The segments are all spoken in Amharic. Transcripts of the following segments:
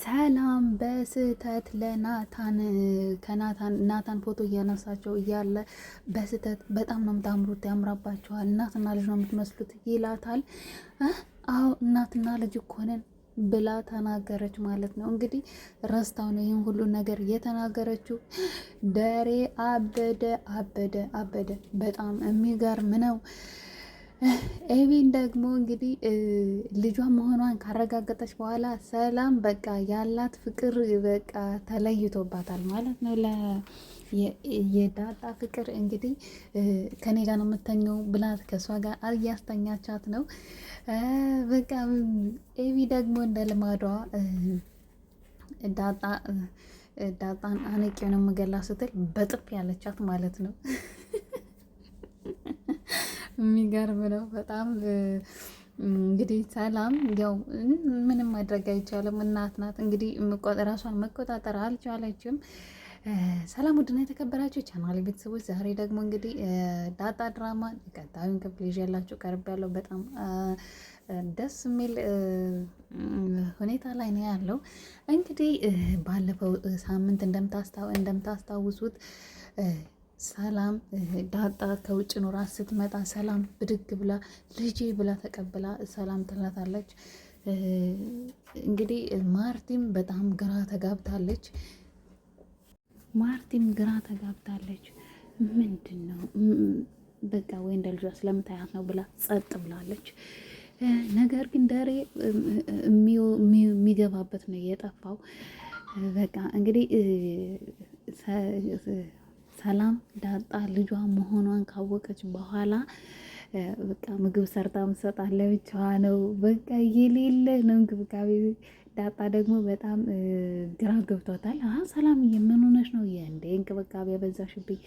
ሰላም በስህተት ናታን ፎቶ እያነሳቸው እያለ በስህተት በጣም ነው የምታምሩት፣ ያምራባቸዋል፣ እናትና ልጅ ነው የምትመስሉት ይላታል። አዎ እናትና ልጅ እኮ ነን ብላ ተናገረች ማለት ነው። እንግዲህ ረስታው ነው ይህን ሁሉ ነገር የተናገረችው። ደሬ አበደ አበደ አበደ። በጣም የሚገርም ነው። ኤቢን ደግሞ እንግዲህ ልጇ መሆኗን ካረጋገጠች በኋላ ሰላም በቃ ያላት ፍቅር በቃ ተለይቶባታል ማለት ነው። የዳጣ ፍቅር እንግዲህ ከኔ ጋር ነው የምተኘው ብላት ከእሷ ጋር እያስተኛቻት ነው። በቃ ኤቢ ደግሞ እንደ ልማዷ ዳጣን አነቄ ነው የምገላ ስትል በጥፍ ያለቻት ማለት ነው። የሚገርም ነው በጣም እንግዲህ ሰላም ያው ምንም ማድረግ አይቻልም፣ እናት ናት እንግዲህ ራሷን መቆጣጠር አልቻለችም። ሰላም ውድና የተከበራችሁ ቻናል ቤተሰቦች፣ ዛሬ ደግሞ እንግዲህ ዳጣ ድራማ ቀጣዩን ክፍል ይዤላችሁ ቀርብ ያለው በጣም ደስ የሚል ሁኔታ ላይ ነው ያለው። እንግዲህ ባለፈው ሳምንት እንደምታስታውሱት ሰላም ዳጣ ከውጭ ኖራ ስትመጣ ሰላም ብድግ ብላ ልጄ ብላ ተቀብላ ሰላም ትላታለች። እንግዲህ ማርቲም በጣም ግራ ተጋብታለች። ምንድን ነው በቃ ወይ እንደ ልጇ ስለምታያት ነው ብላ ጸጥ ብላለች። ነገር ግን ደሬ የሚገባበት ነው የጠፋው። በቃ እንግዲህ ሰላም ዳጣ ልጇ መሆኗን ካወቀች በኋላ በቃ ምግብ ሰርታ ምሰጣት ለብቻዋ ነው። በቃ የሌለ ነው እንክብካቤ። ዳጣ ደግሞ በጣም ግራ ገብቷታል። ሰላምዬ ምን ሆነሽ ነው እንዴ? እንክብካቤ ያበዛሽብኝ።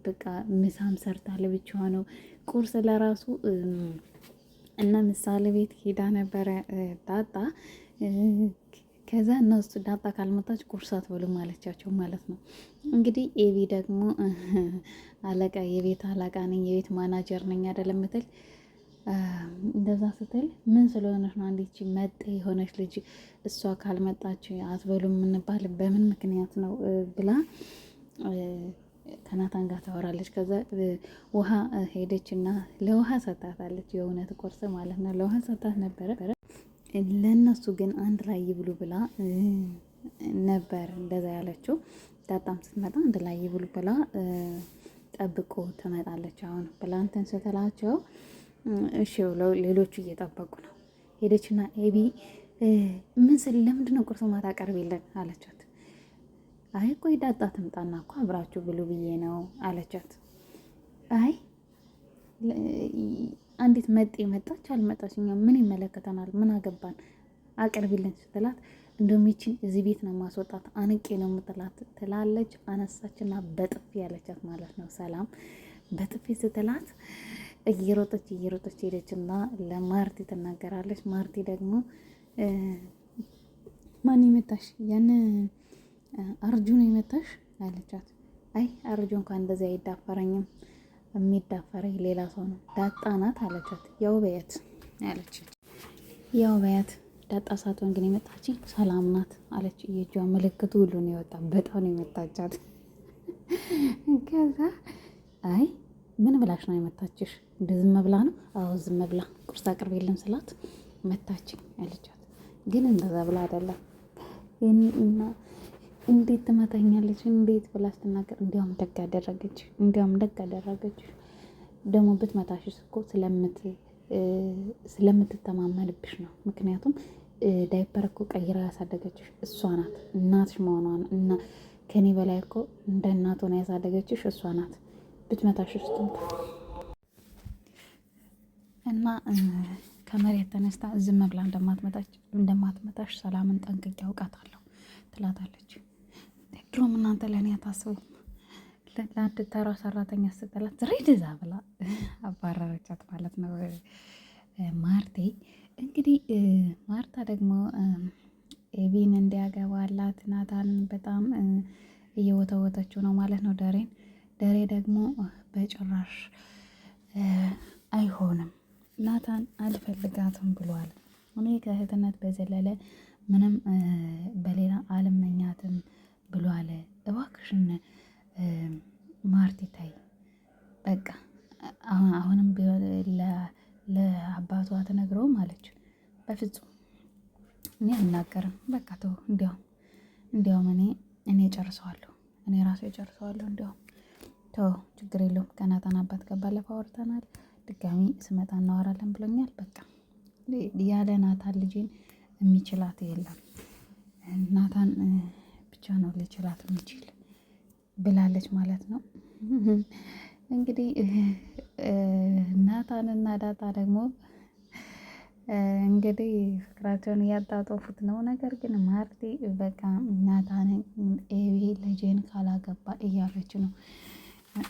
በቃ ምሳም ሰርታ ለብቻዋ ነው። ቁርስ ለራሱ እና ምሳሌ ቤት ሄዳ ነበረ ዳጣ። ከዛ እነሱ ዳጣ ካልመጣች ቁርስ አትበሉም አለቻቸው ማለት ነው። እንግዲህ ኤቢ ደግሞ አለቃ የቤት አለቃ ነኝ የቤት ማናጀር ነኝ አይደለም ምትል እንደዛ ስትል ምን ስለሆነች ነው አንዲች መጤ የሆነች ልጅ እሷ ካልመጣች አትበሉም የምንባል በምን ምክንያት ነው ብላ ከናታን ጋር ታወራለች። ከዛ ውሃ ሄደች እና ለውሃ ሰጣታለች። የእውነት ቁርስ ማለት ነው ለውሃ ሰጣት ነበረ። ለእነሱ ግን አንድ ላይ ይብሉ ብላ ነበር እንደዛ ያለችው። ዳጣም ስትመጣ አንድ ላይ ይብሉ ብላ ጠብቆ ትመጣለች። አሁን ብላንተን ስትላቸው እሺ ብለው ሌሎቹ እየጠበቁ ነው። ሄደችና ኤቢ ምን ስል ለምንድን ነው ቁርስ ማታ ቀርቤለን አለቻት። አይ ቆይ ዳጣ ትምጣና እኮ አብራችሁ ብሉ ብዬ ነው አለቻት። አይ አንዲት መጤ መጣች አልመጣች እኛ ምን ይመለከተናል? ምን አገባን? አቅርቢልን ስትላት እንደውም ይችን እዚህ ቤት ነው ማስወጣት አንቄ ነው የምትላት ትላለች። አነሳችና በጥፊ ያለቻት ማለት ነው። ሰላም በጥፊ ስትላት እየሮጠች ሄደችና ለማርቲ ትናገራለች። ማርቲ ደግሞ ማን ይመታሽ? ያን አርጁ ነው ይመታሽ አለቻት። አይ አርጁ እንኳን እንደዚህ አይዳፈረኝም፣ የሚዳፈረኝ ሌላ ሰው ነው፣ ዳጣ ናት አለቻት። ያው በያት አለቻት። ያው በያት ዳጣ ሳትሆን ግን የመጣችኝ ሰላም ናት አለች። የእጇ ምልክቱ ሁሉ ነው የወጣ። በጣም ነው የመታቻት። ከዛ አይ ምን ብላሽ ነው የመታችሽ? እንደ ዝም ብላ ነው? አዎ ዝም ብላ ቁርስ አቅርቤልን ስላት መታችኝ አለቻት። ግን እንደዛ ብላ አይደለም። እና እንዴት ትመታኛለች? እንዴት ብላ ስትናገር እንዲያውም ደግ አደረገች። ደግሞ ብትመታሽስ እኮ ስለምትተማመንብሽ ነው። ምክንያቱም ዳይፐር እኮ ቀይራ ያሳደገችሽ እሷ ናት። እናትሽ መሆኗን እና ከኔ በላይ እኮ እንደ እናት ሆና ያሳደገችሽ እሷ ናት። ብትመታሽስ እና ከመሬት ተነስታ ዝም ብላ እንደማትመታሽ ሰላምን ጠንቅቄ አውቃታለሁ ትላታለች። ድሮም እናንተ ለእኔ አታስቡም። ለአንድ ተራ ሰራተኛ ስትላት ሬድ ዛ ብላ አባረረቻት ማለት ነው ማርቴ። እንግዲህ ማርታ ደግሞ ኤቢን እንዲያገባላት ናታንን በጣም እየወተወተችው ነው ማለት ነው ደሬን። ደሬ ደግሞ በጭራሽ አይሆንም ናታን አልፈልጋትም ብሏል። እኔ ከእህትነት በዘለለ ምንም በሌላ አልመኛትም ብሏል። እባክሽን ማርቲ ታይ በቃ አሁንም ቢሆን ለአባቷ ትነግረውም አለች። በፍጹም እኔ አልናገርም በቃ ተው፣ እንዲያውም እኔ ጨርሰዋለሁ፣ እኔ ራሴ ጨርሰዋለሁ። እንዲያውም ተው ችግር የለውም ከናታን አባት ጋር ባለፈው አውርተናል፣ ድጋሚ ስመጣ እናወራለን ብሎኛል። በቃ ያለ ናታን ልጄን የሚችላት የለም፣ ናታን ብቻ ነው ሊችላት የሚችል ብላለች ማለት ነው። እንግዲህ ናታን እና ዳጣ ደግሞ እንግዲህ ፍቅራቸውን እያጣጦፉት ነው። ነገር ግን ማርቲ በቃ ናታንን ኤቢ ልጄን ካላገባ እያለች ነው።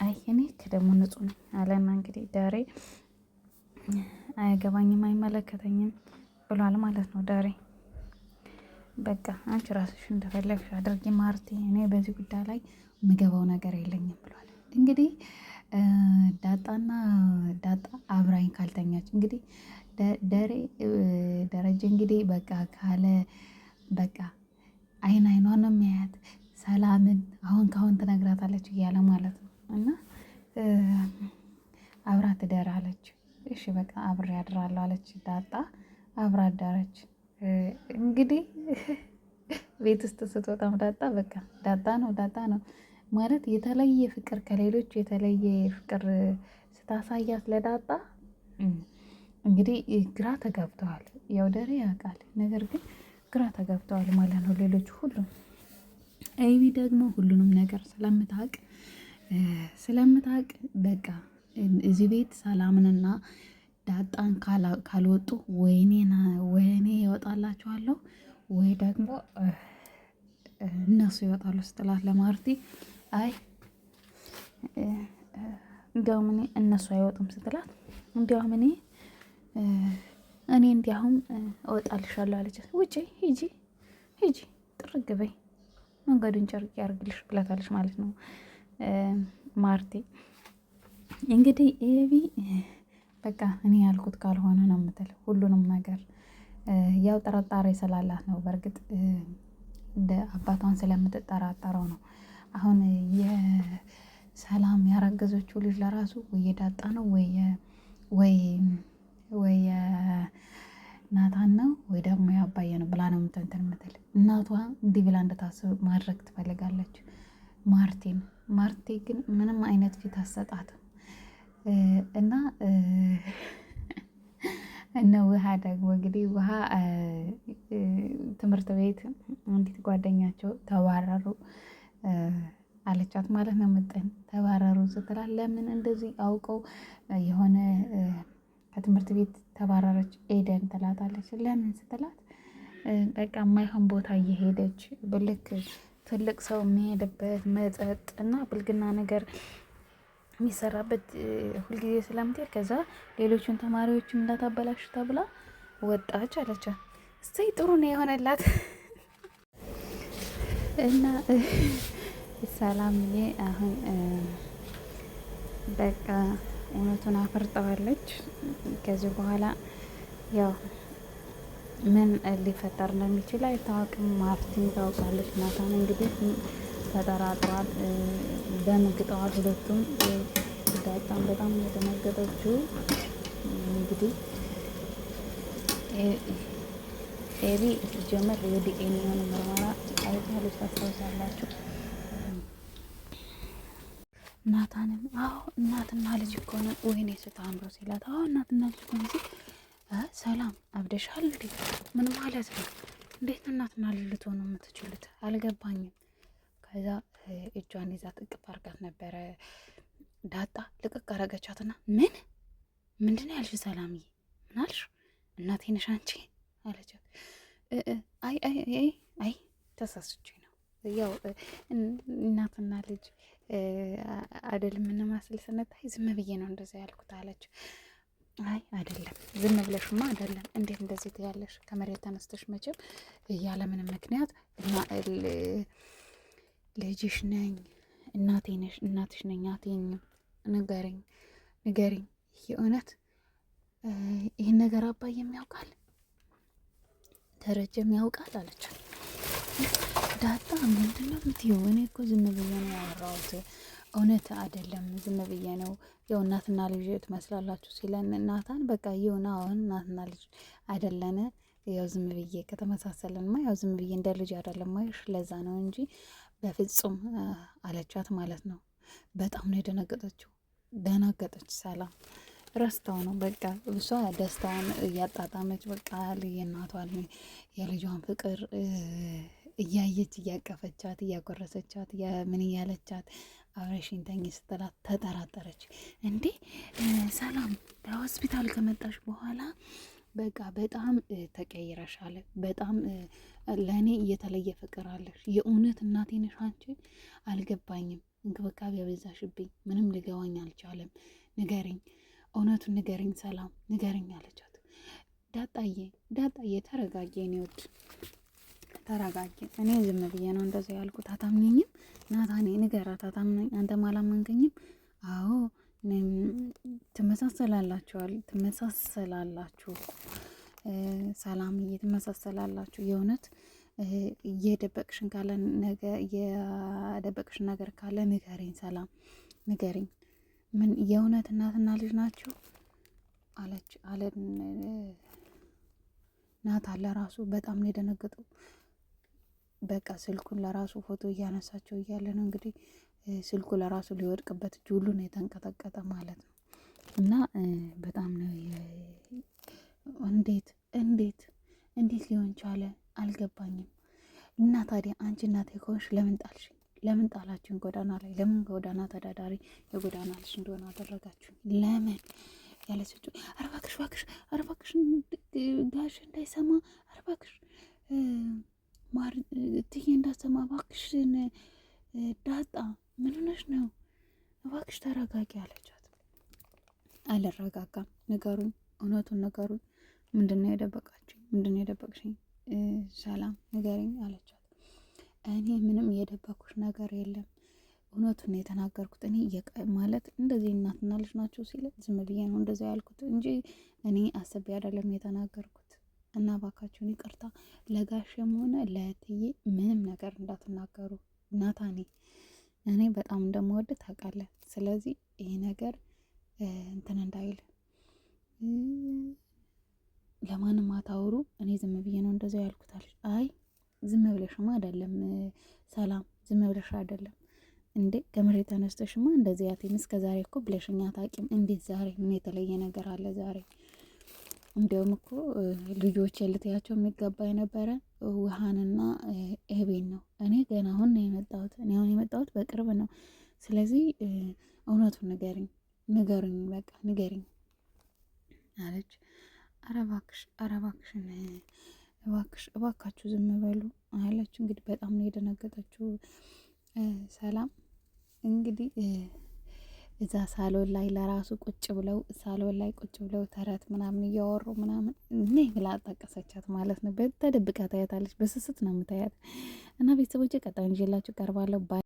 አይ እኔ ከደግሞ ንጹህ ነኝ አለና እንግዲህ ዳሬ አያገባኝም አይመለከተኝም ብሏል ማለት ነው። ዳሬ በቃ አንቺ ራስሽ እንደፈለግሽ አድርጊ ማርቲ፣ እኔ በዚህ ጉዳይ ላይ የምገባው ነገር የለኝም ብሏል። እንግዲህ ዳጣ አብራኝ ካልተኛች እንግዲህ ደረጀ እንግዲህ በቃ ካለ በቃ አይኗን ነው የሚያያት ሰላምን አሁን ካሁን ትነግራታለች እያለ ማለት ነው። እና አብራ ትደራለች። እሺ በቃ አብሬ አድራለሁ አለች ዳጣ። አብራ አዳረች። እንግዲህ ቤት ውስጥ ስትወጣም ዳጣ በቃ ዳጣ ነው ማለት የተለየ ፍቅር ከሌሎች የተለየ ፍቅር ስታሳያት ለዳጣ እንግዲህ ግራ ተጋብተዋል። ያው ደሬ ያውቃል፣ ነገር ግን ግራ ተጋብተዋል ማለት ነው ሌሎች ሁሉም። ኤቢ ደግሞ ሁሉንም ነገር ስለምታውቅ በቃ እዚህ ቤት ሰላምንና ዳጣን ካልወጡ ወይኔ ይወጣላችኋለሁ ወይ ደግሞ እነሱ ይወጣሉ ስትላት ለማርቲ አይ እንዲያውም እነሱ አይወጡም ስትላት እንዲያውም እኔ እንዲያውም እወጣልሻለሁ አለች። ውጪ ሂጂ ጥርግ በይ መንገዱን ጨርቅ ያርግልሽ ብላታለች ማለት ነው ማርቲ። እንግዲህ ኤቢ በቃ እኔ ያልኩት ካልሆነ ነው የምትል ሁሉንም ነገር ያው ጥርጣሬ ስላላት ነው። በእርግጥ እንደ አባቷን ስለምትጠራጠረው ነው። አሁን የሰላም ያረገዘችው ልጅ ለራሱ ወይ የዳጣ ነው ወይ ናታን ነው ወይ ደግሞ ያባየ ነው ብላ ነው እንትን የምትል። እናቷ እንዲህ ብላ እንድታስብ ማድረግ ትፈልጋለች ማርቲ ግን ምንም አይነት ፊት አትሰጣትም። እና እነ ውሃ ደግሞ እንግዲህ ውሃ ትምህርት ቤት አንዲት ጓደኛቸው ተባረሩ አለቻት ማለት ነው። ምጥን ተባረሩ ስትላት ለምን እንደዚህ አውቀው የሆነ ከትምህርት ቤት ተባረረች ኤደን ትላታለች። ለምን ስትላት በቃ የማይሆን ቦታ እየሄደች ብልክ ትልቅ ሰው የሚሄድበት መጠጥ እና ብልግና ነገር የሚሰራበት ሁልጊዜ ስለምትሄድ ከዛ ሌሎቹን ተማሪዎችም እንዳታበላሽ ተብላ ወጣች አለቻት። እሰይ ጥሩ ነው የሆነላት። እና ሰላምዬ አሁን በቃ እውነቱን አፈርጠዋለች። ከዚህ በኋላ ያው ምን ሊፈጠር እንደሚችል አይታወቅም። ማርቲን ታውቃለች። ናታን እንግዲህ ተጠራጥሯል፣ ደንግጠዋል ሁለቱም። ዳጣም በጣም የደነገጠችው እንግዲህ ኤቢ ጀመር የዲኤንኤ ምርመራ አይታለች፣ ታስታውሳላችሁ። ናታንም አዎ እናትና ልጅ እኮ ነው ወይኔ ስታምረው ሲላት፣ አዎ እናትና ልጅ እኮ ነው ሲል፣ ሰላም አብደሻል እንዴ? ምን ማለት ነው? እንዴት እናትና ልጅ ልትሆኑ የምትችሉት አልገባኝም። ከዛ እጇን ይዛ ጥቅፍ አርጋት ነበረ ዳጣ። ልቅቅ አረገቻትና ምንድን ነው ያልሽ ሰላምዬ? ምን አልሽ? እናቴ ነሽ አንቺ አለቻት። አይ ተሳስቼ ነው፣ ያው እናትና ልጅ አይደል የምንመስል ስንታይ ዝም ብዬ ነው እንደዛ ያልኩት አለች። አይ አይደለም ዝም ብለሽማ አይደለም፣ እንዴት እንደዚህ ትያለሽ? ከመሬት ተነስተሽ መቼም ያለምንም ምክንያት ልጅሽ ነኝ እናቴ ነሽ እናትሽ ነኝ አትይኝም? ንገሪኝ የእውነት ይህን ነገር አባዬም ያውቃል ተረጀም ያውቃል አለች። ዳጣ ምንድን ነው የምትይው? እኔ እኮ ዝም ብዬ ነው ያወራሁት፣ እውነት አይደለም፣ ዝም ብዬ ነው። ያው እናትና ልጅ ትመስላላችሁ ሲለን ናታን በቃ ይሁን፣ አሁን እናትና ልጅ አይደለን፣ ያው ዝም ብዬ ከተመሳሰልንማ ያው ዝም ብዬ እንደ ልጅ አይደለም ማይሽ፣ ለዛ ነው እንጂ በፍጹም አለቻት ማለት ነው። በጣም ነው የደነገጠችው። ደነገጠች። ሰላም ረስታው ነው በቃ እሷ ደስታዋን እያጣጣመች በቃ የእናቷን የልጇን ፍቅር እያየች እያቀፈቻት እያጎረሰቻት ምን እያለቻት አብረሽኝ ተኝ ስትላት ተጠራጠረች። እንዴ ሰላም ከሆስፒታል ከመጣሽ በኋላ በቃ በጣም ተቀይረሻል፣ በጣም ለእኔ እየተለየ ፍቅር አለሽ። የእውነት እናቴ ነሽ አንቺ? አልገባኝም፣ እንክብካቤ ያበዛሽብኝ፣ ምንም ሊገባኝ አልቻለም። ንገሪኝ፣ እውነቱን ንገሪኝ ሰላም ንገሪኝ አለቻት። ዳጣዬ ተረጋጊ፣ እኔ ወድ ተረጋጊ። እኔ ዝም ብዬ ነው እንደዛ ያልኩት። አታምኘኝም? ናታኔ ንገራት፣ አታምነኝ? አንተ አላመንከኝም? አዎ ትመሳሰላላችሁ ሰላምዬ፣ ትመሳሰላላችሁ። የእውነት እየደበቅሽን ካለ የደበቅሽን ነገር ካለ ንገሪኝ ሰላም ንገሪኝ። ምን የእውነት እናትና ልጅ ናቸው አለች አለን። ናታን ለራሱ በጣም ነው የደነገጠው። በቃ ስልኩን ለራሱ ፎቶ እያነሳቸው እያለ ነው እንግዲህ ስልኩ ለራሱ ሊወድቅበት እጅ ሁሉ ነው የተንቀጠቀጠ ማለት ነው። እና በጣም ነው እንዴት ሊሆን ቻለ አልገባኝም። እና ታዲያ አንቺ እናቴ ከሆንሽ ለምን ጣልሽኝ? ለምን ጣላችሁን ጎዳና ላይ? ለምን ጎዳና ተዳዳሪ የጎዳና ልጅ እንደሆነ አደረጋችሁኝ? ለምን ያለችው? ኧረ እባክሽ ጋሽ እንዳይሰማ፣ ኧረ እባክሽ እትዬ እንዳሰማ፣ እባክሽን ዳጣ ምን ሆነሽ ነው? እባክሽ ተረጋጊ አለቻት። አልረጋጋም፣ ንገሩኝ፣ እውነቱን ንገሩኝ። ምንድነው የደበቃችኝ? ምንድነው የደበቅሽኝ? ሰላም ንገሪኝ አለቻት። እኔ ምንም የደበኩሽ ነገር የለም፣ እውነቱን ነው የተናገርኩት። እኔ ማለት እንደዚህ እናትና ልጅ ናቸው ሲል ዝም ብዬ ነው እንደዛ ያልኩት እንጂ እኔ አስቤ አይደለም የተናገርኩት። እና ባካችሁን ይቅርታ፣ ለጋሽም ሆነ ለእትዬ ምንም ነገር እንዳትናገሩ። ናታኔ እኔ በጣም እንደምወድ ታውቃለህ። ስለዚህ ይሄ ነገር እንትን እንዳይል ለማንም አታውሩ። እኔ ዝም ብዬ ነው እንደዛ ያልኩታል። አይ ዝም ብለሽማ አይደለም ሰላም፣ ዝም ብለሽ አይደለም እንዴ ከመሬት ተነስተሽማ እንደዚህ ያቴም እስከ ዛሬ እኮ ብለሽኛ ታቂም። እንዴት ዛሬ ምን የተለየ ነገር አለ ዛሬ? እንዲያውም እኮ ልጆች ልትያቸው የሚገባ የነበረ ውሃንና ኤቤን ነው። እኔ ገና አሁን ነው የመጣሁት። እኔ አሁን የመጣሁት በቅርብ ነው። ስለዚህ እውነቱን ንገሩኝ፣ በቃ ንገሪኝ አለች። ኧረ እባክሽን እባካችሁ ዝም በሉ አለች። እንግዲህ በጣም ነው የደነገጠችው ሰላም። እንግዲህ እዛ ሳሎን ላይ ለራሱ ቁጭ ብለው ተረት ምናምን እያወሩ ምናምን እኔ ብላ ጠቀሰቻት ማለት ነው። በተደብቃ ታያታለች። በስስት ነው የምታያት። እና ቤተሰቦች ቀጣዩን ይዤላችሁ ቀርባለሁ።